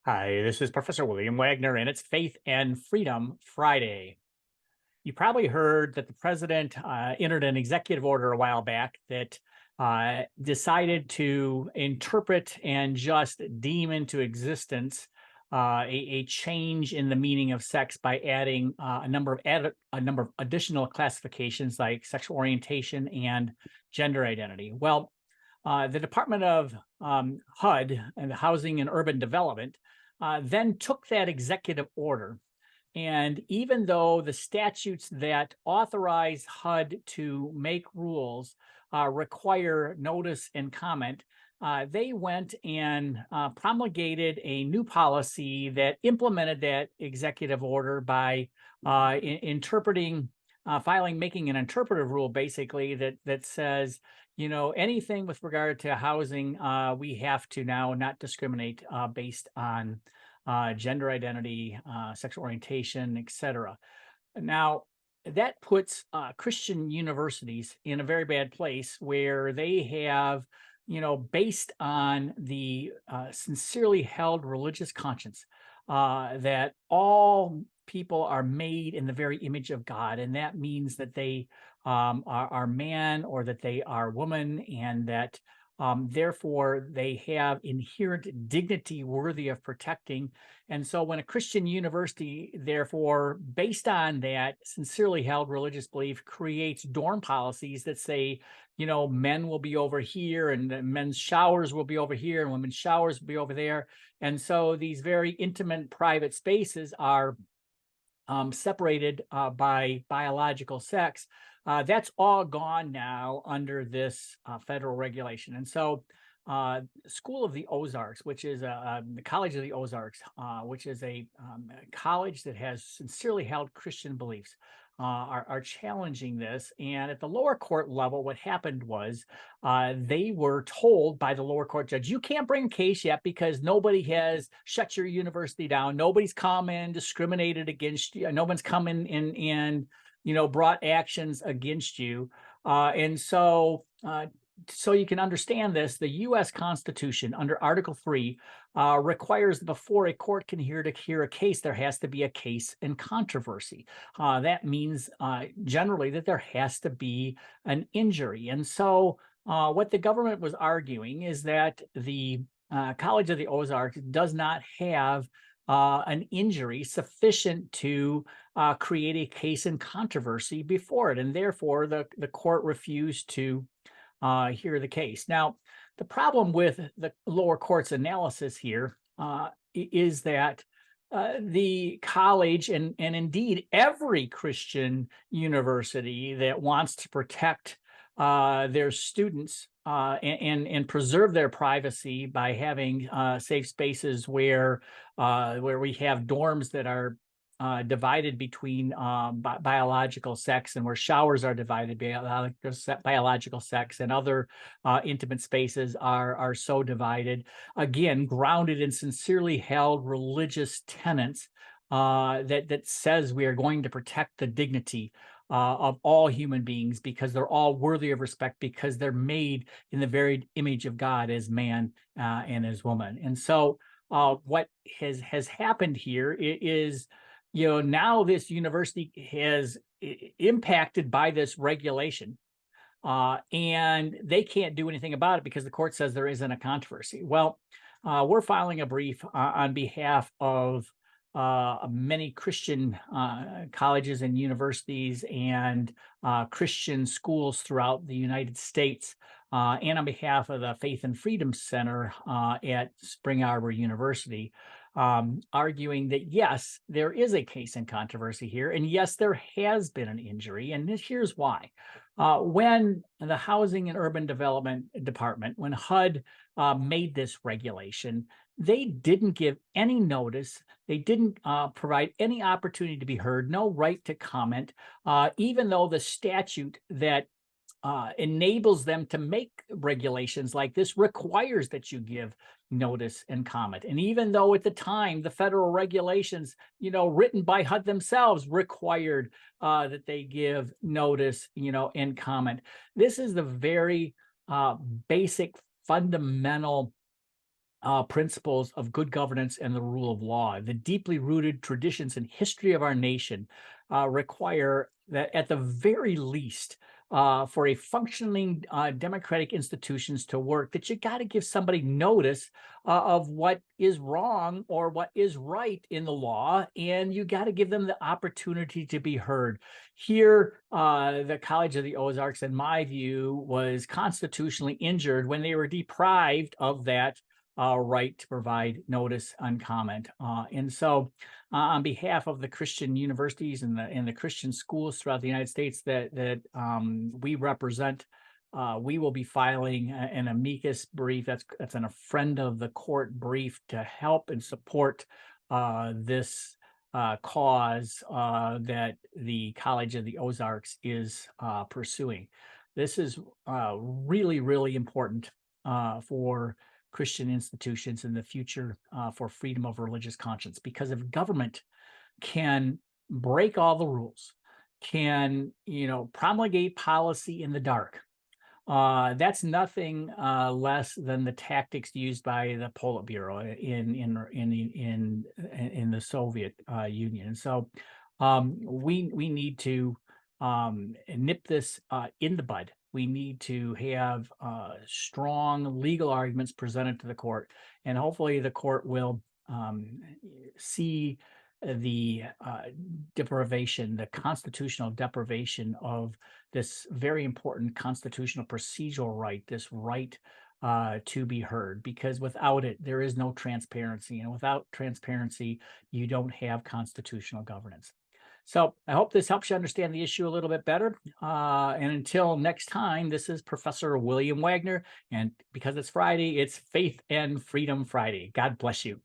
Hi, this is Professor William Wagner, and it's Faith and Freedom Friday. You probably heard that the president entered an executive order a while back that decided to interpret and just deem into existence a change in the meaning of sex by adding a number of additional classifications like sexual orientation and gender identity. Well, the Department of HUD and Housing and Urban Development then took that executive order. And even though the statutes that authorize HUD to make rules require notice and comment, they went and promulgated a new policy that implemented that executive order by making an interpretive rule basically that says, anything with regard to housing, we have to now not discriminate based on gender identity, sexual orientation, etc. Now, that puts Christian universities in a very bad place where they have, based on the sincerely held religious conscience that all people are made in the very image of God. And that means that they are man or that they are woman, and that therefore they have inherent dignity worthy of protecting. And so when a Christian university, therefore, based on that sincerely held religious belief, creates dorm policies that say, men will be over here and men's showers will be over here and women's showers will be over there. And so these very intimate private spaces are separated by biological sex. That's all gone now under this federal regulation. And so School of the Ozarks, which is the College of the Ozarks, which is a college that has sincerely held Christian beliefs, are challenging this. And at the lower court level, what happened was they were told by the lower court judge, you can't bring a case yet because nobody has shut your university down. Nobody's come and discriminated against you. No one's come in and brought actions against you. So you can understand this, the U.S. Constitution under Article 3 requires that before a court can hear a case, there has to be a case in controversy. That means generally that there has to be an injury. And so what the government was arguing is that the College of the Ozarks does not have an injury sufficient to create a case in controversy before it. And therefore, the court refused to hear the case. Now, the problem with the lower court's analysis here is that the college and indeed every Christian university that wants to protect their students and preserve their privacy by having safe spaces where we have dorms that are divided between biological sex, and where showers are divided by biological sex, and other intimate spaces are so divided, again grounded in sincerely held religious tenets that says we are going to protect the dignity of all human beings because they're all worthy of respect, because they're made in the very image of God as man and as woman. And so what has happened here is, now this university has impacted by this regulation, and they can't do anything about it because the court says there isn't a controversy. Well, we're filing a brief on behalf of many Christian colleges and universities and Christian schools throughout the United States, and on behalf of the Faith and Freedom Center at Spring Arbor University, arguing that, yes, there is a case in controversy here, and yes, there has been an injury, and here's why. When the Housing and Urban Development Department, when HUD made this regulation, they didn't give any notice. They didn't provide any opportunity to be heard, no right to comment, even though the statute that enables them to make regulations like this requires that you give notice and comment. And even though at the time the federal regulations, written by HUD themselves, required that they give notice, and comment. This is the very basic fundamental principles of good governance and the rule of law. The deeply rooted traditions and history of our nation require that, at the very least, for a functioning democratic institutions to work, that you got to give somebody notice of what is wrong or what is right in the law, and you got to give them the opportunity to be heard. Here, the College of the Ozarks, in my view, was constitutionally injured when they were deprived of that right to provide notice and comment. And so, on behalf of the Christian universities and the Christian schools throughout the United States that we represent, we will be filing an amicus brief. That's a friend of the court brief to help and support this cause that the College of the Ozarks is pursuing. This is really, really important for Christian institutions in the future, for freedom of religious conscience. Because if government can break all the rules, can promulgate policy in the dark, that's nothing less than the tactics used by the Politburo in the Soviet Union. And so we need to nip this in the bud. We need to have strong legal arguments presented to the court, and hopefully the court will see the deprivation, the constitutional deprivation of this very important constitutional procedural right, this right to be heard, because without it, there is no transparency. And without transparency, you don't have constitutional governance. So I hope this helps you understand the issue a little bit better. And until next time, this is Professor William Wagner. And because it's Friday, it's Faith and Freedom Friday. God bless you.